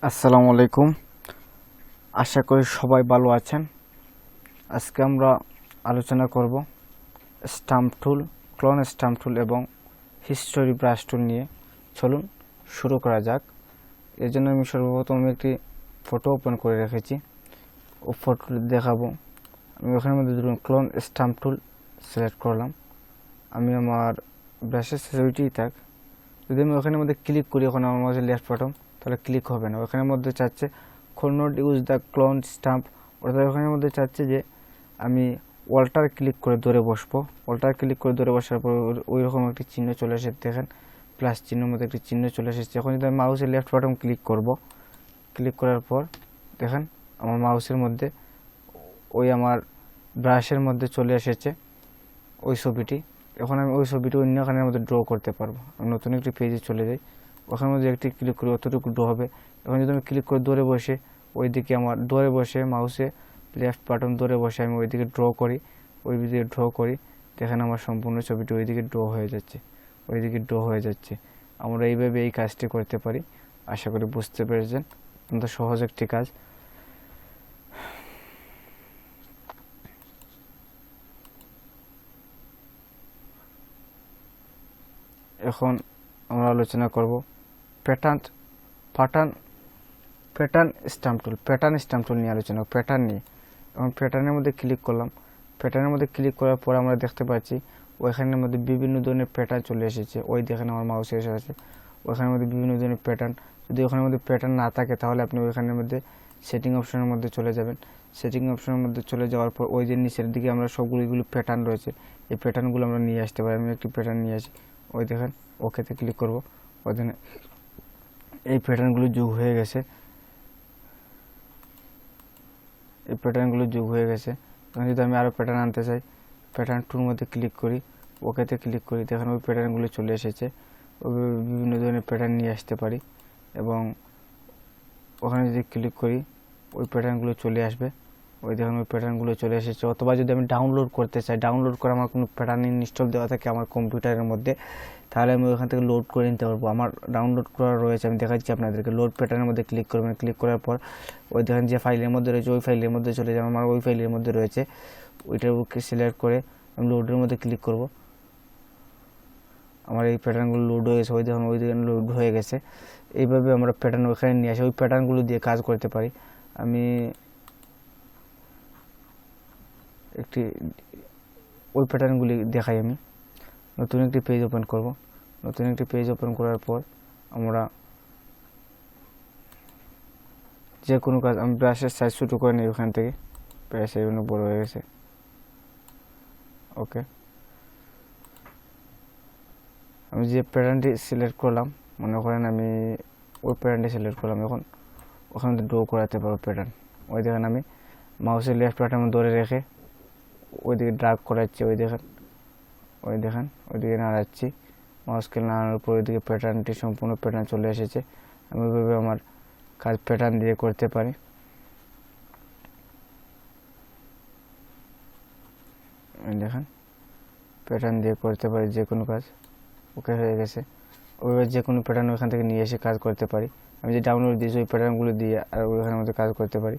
আসসালামু আলাইকুম। আশা করি সবাই ভালো আছেন। আজকে আমরা আলোচনা করব স্টাম্প টুল, ক্লোন স্টাম্প টুল এবং হিস্টোরি ব্রাশ টুল নিয়ে। চলুন শুরু করা যাক। এর জন্য আমি সর্বপ্রথম একটি ফটো ওপেন করে রেখেছি, ও ফটোটি দেখাবো। আমি ওখানের মধ্যে ধরুন ক্লোন স্টাম্প টুল সিলেক্ট করলাম। আমি আমার ব্রাশের সেটিংই থাক, যদি আমি ওখানের মধ্যে ক্লিক করি, ওখানে আমার মাঝে লেফট বাটন, তাহলে ক্লিক হবে না। ওখানের মধ্যে চাচ্ছে could not use the clone stamp, অর্থাৎ ওখানের মধ্যে চাচ্ছে যে আমি অল্টার ক্লিক করে ধরে বসবো। অল্টার ক্লিক করে ধরে বসার পর ওই রকম একটি চিহ্ন চলে এসে, দেখেন প্লাস চিহ্নের মধ্যে একটি চিহ্ন চলে এসেছে। এখন যদি আমি মাউসের লেফট বাটন ক্লিক করব, ক্লিক করার পর দেখেন আমার মাউসের মধ্যে ওই আমার ব্রাশের মধ্যে চলে এসেছে ওই ছবিটি। এখন আমি ওই ছবিটি অন্যখানের মধ্যে ড্র করতে পারবো। আমি নতুন একটি পেজে চলে যাই, ওখানের মধ্যে একটি ক্লিক করি, অতটুকু ড্র হবে। এখন যদি আমি ক্লিক করে ধরে বসে ওইদিকে, আমার ধরে বসে মাউসে লেফট বাটন ধরে বসে আমি ওইদিকে ড্র করি, ওইদিকে ড্র করি, দেখেন আমার সম্পূর্ণ ছবিটি ওইদিকে ড্র হয়ে যাচ্ছে, ওইদিকে ড্র হয়ে যাচ্ছে। আমরা এইভাবে এই কাজটি করতে পারি। আশা করি বুঝতে পেরেছেন, অত্যন্ত সহজ একটি কাজ। এখন আমরা আলোচনা করব প্যাটার্ন প্যাটার্ন প্যাটার্ন স্ট্যাম্প টুল। প্যাটার্ন স্ট্যাম্প টুল নিয়ে আলোচনা, প্যাটার্ন নিয়ে। এবং প্যাটার্নের মধ্যে ক্লিক করলাম। প্যাটার্নের মধ্যে ক্লিক করার পর আমরা দেখতে পাচ্ছি ওইখানের মধ্যে বিভিন্ন ধরনের প্যাটার্ন চলে এসেছে। ওই দেখেন আমার মাউসে এসে আছে, ওইখানের মধ্যে বিভিন্ন ধরনের প্যাটার্ন। যদি ওখানের মধ্যে প্যাটার্ন না থাকে তাহলে আপনি ওইখানের মধ্যে সেটিং অপশনের মধ্যে চলে যাবেন। সেটিং অপশনের মধ্যে চলে যাওয়ার পর ওই যে নিচের দিকে আমরা সবগুলো প্যাটার্ন রয়েছে, এই প্যাটার্নগুলো আমরা নিয়ে আসতে পারি। আমি একটি প্যাটার্ন নিয়ে আসি, ওই দেখেন ওকেতে ক্লিক করব, ওখানে এই প্যাটার্নগুলো যোগ হয়ে গেছে, এই প্যাটার্নগুলো যোগ হয়ে গেছে। এখন যদি আমি আরও প্যাটার্ন আনতে চাই, প্যাটার্ন টুর মধ্যে ক্লিক করি, ওকেতে ক্লিক করি, দেখেন ওই প্যাটার্নগুলো চলে এসেছে। বিভিন্ন ধরনের প্যাটার্ন নিয়ে আসতে পারি এবং ওখানে যদি ক্লিক করি ওই প্যাটার্নগুলো চলে আসবে। ওই দেখেন ওই প্যাটার্নগুলো চলে এসেছে। অথবা যদি আমি ডাউনলোড করতে চাই, ডাউনলোড করে আমার কোনো প্যাটার্ন ইনস্টল দেওয়া থাকে আমার কম্পিউটারের মধ্যে, তাহলে আমি ওখান থেকে লোড করে নিতে পারবো। আমার ডাউনলোড করা রয়েছে, আমি দেখাচ্ছি আপনাদেরকে। লোড প্যাটার্নের মধ্যে ক্লিক করবেন, ক্লিক করার পর ওই দেখেন যে ফাইলের মধ্যে রয়েছে ওই ফাইলের মধ্যে চলে যাবে। আমার ওই ফাইলের মধ্যে রয়েছে, ওইটার বুকে সিলেক্ট করে আমি লোডের মধ্যে ক্লিক করব। আমার এই প্যাটার্নগুলো লোড হয়ে গেছে, ওই দেখুন ওই দিকে লোড হয়ে গেছে। এইভাবে আমরা প্যাটার্ন ওখানে নিয়ে আসি, ওই প্যাটার্নগুলো দিয়ে কাজ করতে পারি। আমি একটি ওই প্যাটার্নগুলি দেখাই। আমি নতুন একটি পেজ ওপেন করব। নতুন একটি পেজ ওপেন করার পর আমরা যে কোনো কাজ, আমি ব্রাশের সাইজ ছোটো করে নিই ওখান থেকে, ব্রাশের জন্য বড়ো হয়ে গেছে। ওকে, আমি যে প্যাটার্নটি সিলেক্ট করলাম, মনে করেন আমি ওই প্যাটার্নটি সিলেক্ট করলাম, এখন ওখানে ড্র করাতে পারবো প্যাটার্ন। ওই দেখেন আমি মাউসের লেফট বাটন ধরে রেখে ওইদিকে ড্রাগ করাচ্ছি, ওই দেখেন ওইদিকে নাড়াচ্ছি। মাউসকে নাড়ানোর পর ওইদিকে প্যাটার্নটি সম্পূর্ণ প্যাটার্ন চলে এসেছে। আমি ওইভাবে আমার কাজ প্যাটার্ন দিয়ে করতে পারি। দেখেন প্যাটার্ন দিয়ে করতে পারি যে কোনো কাজ। ওকে হয়ে গেছে। ওইভাবে যে কোনো প্যাটার্ন ওইখান থেকে নিয়ে এসে কাজ করতে পারি। আমি যে ডাউনলোড দিয়েছি ওই প্যাটার্নগুলো দিয়ে আর ওইখানের মধ্যে কাজ করতে পারি।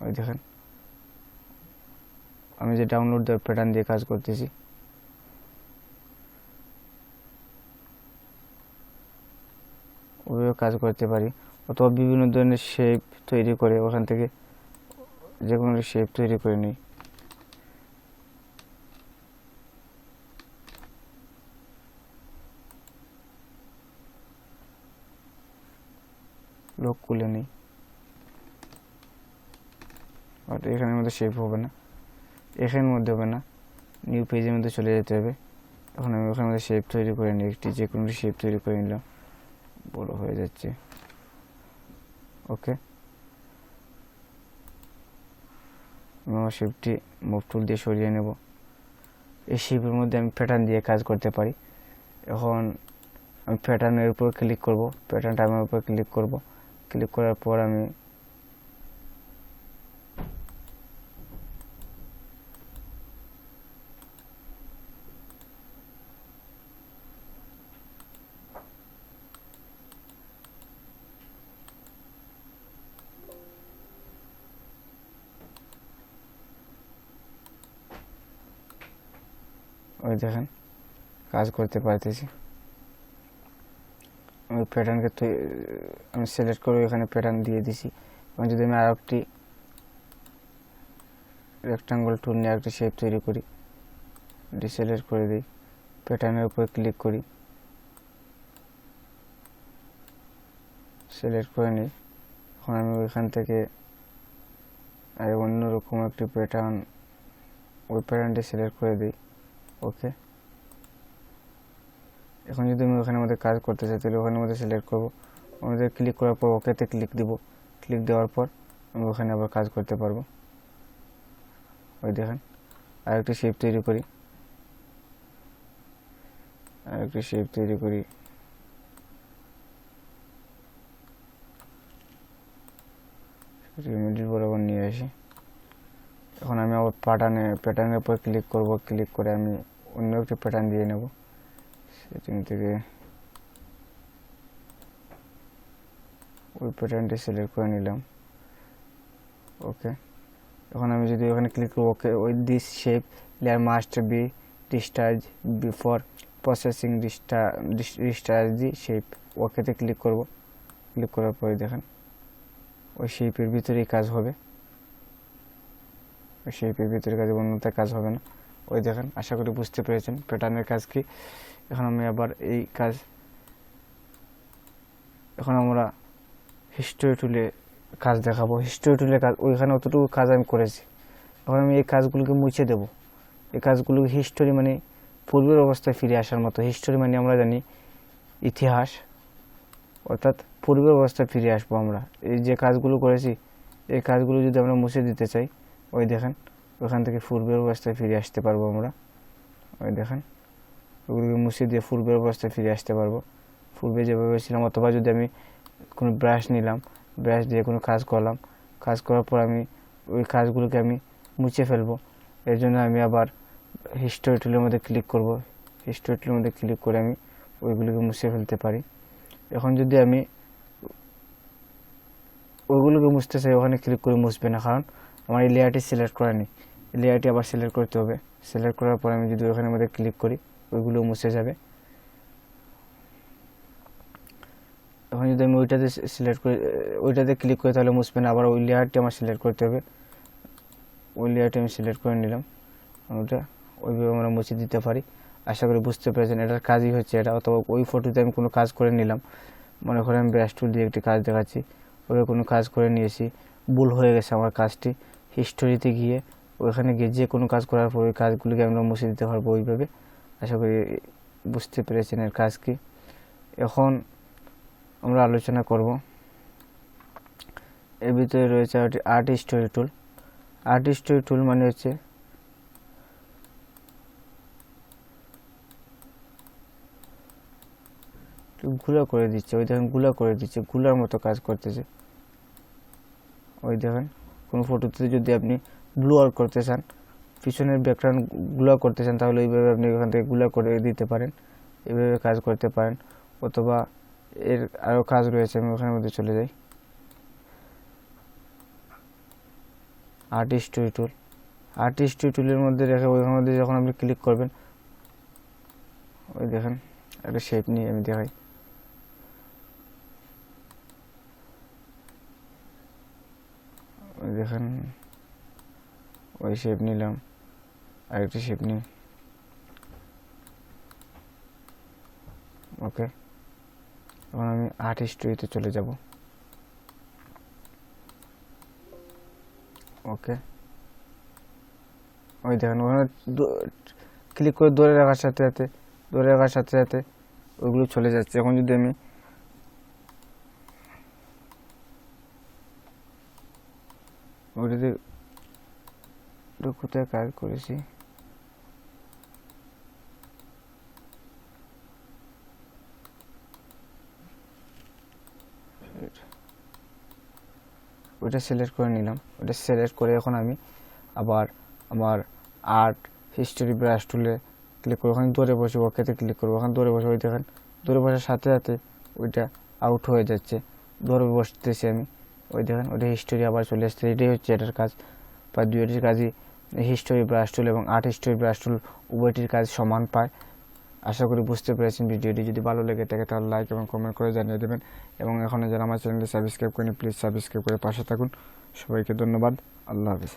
ওই দেখেন আমি যে ডাউনলোড দেওয়ার প্যাটার্ন দিয়ে কাজ করতেছি। ওইভাবে কাজ করতে পারি। অথবা বিভিন্ন ধরনের শেপ তৈরি করে ওখান থেকে যে কোনো শেপ তৈরি করে নিই। লোক খুলে নিই, বাট এখানের মধ্যে শেপ হবে না, এখানের মধ্যে হবে না, নিউ পেজের মধ্যে চলে যেতে হবে। এখন আমি ওখানের মধ্যে শেপ তৈরি করে নিই, একটি যে কোনো শেপ তৈরি করে নিলাম, বড় হয়ে যাচ্ছে। ওকে, আমি আমার শেপটি মুভ টুল দিয়ে সরিয়ে নেব। এই শেপের মধ্যে আমি প্যাটার্ন দিয়ে কাজ করতে পারি। এখন আমি প্যাটার্নের উপর ক্লিক করব, প্যাটার্ন টাইমের উপর ক্লিক করব। ক্লিক করার পর আমি ওই দেখেন কাজ করতে পারতেছি। আমি প্যাটার্নকে আমি সিলেক্ট করে এখানে প্যাটার্ন দিয়ে দিছি। এবং যদি আমি আর একটি রেক্টাঙ্গল টুল নিয়ে একটি শেপ তৈরি করি, ডিসিলেক্ট করে দিই, প্যাটার্নের উপর ক্লিক করি, সিলেক্ট করে নিই। এখন আমি ওইখান থেকে অন্যরকম একটি প্যাটার্ন, ওই প্যাটার্নটি সিলেক্ট করে দিই। ওকে, এখন যদি আমি ওখানের মধ্যে কাজ করতে চাই তাহলে ওখানের মধ্যে সিলেক্ট করবো, ওখানে ক্লিক করার পর ওকেতে ক্লিক দিব। ক্লিক দেওয়ার পর আমি ওখানে আবার কাজ করতে পারবো। ওই দেখেন আরেকটি শেপ তৈরি করি, মিডিল বরাবর নিয়ে আসি। এখন আমি আবার প্যাটার্নের উপর ক্লিক করব, ক্লিক করে আমি অন্য একটি প্যাটার্ন দিয়ে নেব। সেটিং থেকে ওই প্যাটার্নটি সিলেক্ট করে নিলাম। ওকে, এখন আমি যদি ওখানে ক্লিক করব, ওকে, ওই this shape layer must be discharge before processing discharge the shape. ওকেতে ক্লিক করব। ক্লিক করার পরে দেখেন ওই শেপের ভিতরেই কাজ হবে, ওই শেপের ভিতরে কাজ, অন্যথায় কাজ হবে না। ওই দেখেন, আশা করি বুঝতে পেরেছেন প্যাটার্নের কাজ কি। এখন আমি আবার এই কাজ, এখন আমরা হিস্টোরি টুলে কাজ দেখাবো। হিস্টোরি টুলে কাজ, ওইখানে অতটুকু কাজ আমি করেছি। এখন আমি এই কাজগুলোকে মুছে দেব। এই কাজগুলোকে হিস্টোরি মানে পূর্বের অবস্থায় ফিরে আসার মতো। হিস্টোরি মানে আমরা জানি ইতিহাস, অর্থাৎ পূর্বের অবস্থায় ফিরে আসবো আমরা। এই যে কাজগুলো করেছি, এই কাজগুলো যদি আমরা মুছে দিতে চাই, ওই দেখেন ওখান থেকে পূর্বের অবস্থায় ফিরে আসতে পারবো আমরা। ওই দেখেন ওগুলোকে মুছে দিয়ে পূর্বের অবস্থায় ফিরে আসতে পারবো, পূর্বে যেভাবে ছিলাম। অথবা যদি আমি কোনো ব্রাশ নিলাম, ব্রাশ দিয়ে কোনো কাজ করলাম, কাজ করার পর আমি ওই কাজগুলোকে আমি মুছে ফেলবো। এর জন্য আমি আবার হিস্টোরি টুলের মধ্যে ক্লিক করব। হিস্টোরি টুলের মধ্যে ক্লিক করে আমি ওইগুলোকে মুছে ফেলতে পারি। এখন যদি আমি ওইগুলোকে মুছতে চাই, ওখানে ক্লিক করে মুছবে না, কারণ আমার এই লেয়ারটি সিলেক্ট করা নেই। এই লেয়ারটি আবার সিলেক্ট করতে হবে। সিলেক্ট করার পর আমি যদি ওখানের মধ্যে ক্লিক করি, ওইগুলো মুছে যাবে। এখন যদি আমি ওইটাতে সিলেক্ট করি, ওইটাতে ক্লিক করি, তাহলে মুছবে না। আবার ওই লেয়ারটি আমার সিলেক্ট করতে হবে। ওই লেয়ারটি আমি সিলেক্ট করে নিলাম। ওটা ওইভাবে আমরা মুছে দিতে পারি। আশা করি বুঝতে পেরেছেন এটার কাজই হচ্ছে এটা। অথবা ওই ফটোতে আমি কোনো কাজ করে নিলাম, মনে করেন আমি ব্রাশ টুল দিয়ে একটি কাজ দেখাচ্ছি, ওই কোনো কাজ করে নিয়েছি, ভুল হয়ে গেছে আমার কাজটি, হিস্টোরিতে গিয়ে ওইখানে গিয়ে যে কোনো কাজ করার পর ওই কাজগুলিকে আমরা মুছে দিতে পারবো ওইভাবে। আশা করি বুঝতে পেরেছেন এর কাজ কি। এখন আমরা আলোচনা করব, এর ভিতরে রয়েছে আর্ট হিস্টোরি টুল। আর্ট হিস্টোরি টুল মানে হচ্ছে গুলা করে দিচ্ছে। ওই দেখেন গুলা করে দিচ্ছে, গুলার মতো কাজ করতেছে। ওই দেখেন কোনো ফটোতে যদি আপনি ব্লুয়ার করতে চান, পিছনের ব্যাকগ্রাউন্ড গুলা করতে চান, তাহলে এইভাবে আপনি এখান থেকে গুলা করে দিতে পারেন, এইভাবে কাজ করতে পারেন। অথবা এর আরও কাজ রয়েছে, আমি ওখানের মধ্যে চলে যাই। আর্ট হিস্টোরি টুল, আর্ট হিস্টোরি টুলের মধ্যে রেখে ওইখানের মধ্যে যখন আপনি ক্লিক করবেন, ওই দেখেন একটা শেপ নিয়ে আমি দেখাই। ওই দেখেন ওই শেপ নিলাম, আরেকটি শেপ নিই। ওকে, এখন আমি আর্ট হিস্টোরিতে চলে যাব। ওকে, ওই দেখেন ওখানে ক্লিক করে ধরে রাখার সাথে সাথে ওইগুলো চলে যাচ্ছে। এখন যদি আমি ওইটাতে কোথায় কাজ করেছি, ওইটা সিলেক্ট করে নিলাম। ওইটা সিলেক্ট করে এখন আমি আবার আমার আর্ট হিস্টোরি ব্রাশ টুলে ক্লিক করে ওখানে দৌড়ে বসে ওকেতে ক্লিক করবো। ওখানে দৌড়ে বসে, ওই দেখেন দৌড়ে বসার সাথে সাথে ওইটা আউট হয়ে যাচ্ছে, দৌড়ে বসতেছি আমি। ওই দেখেন ওইটা হিস্টোরি আবার চলে আসছে। এটাই হচ্ছে এটার কাজ, বা দুইটির কাজই হিস্টোরি ব্রাশ টুল এবং আর্ট হিস্টোরি ব্রাশ টুল উভয়টির কাজ সমান পায়। আশা করি বুঝতে পেরেছেন। ভিডিওটি যদি ভালো লেগে থাকে তাহলে লাইক এবং কমেন্ট করে জানিয়ে দেবেন এবং এখনও যারা আমার চ্যানেলটি সাবস্ক্রাইব করেনি প্লিজ সাবস্ক্রাইব করে পাশে থাকুন। সবাইকে ধন্যবাদ। আল্লাহ হাফেজ।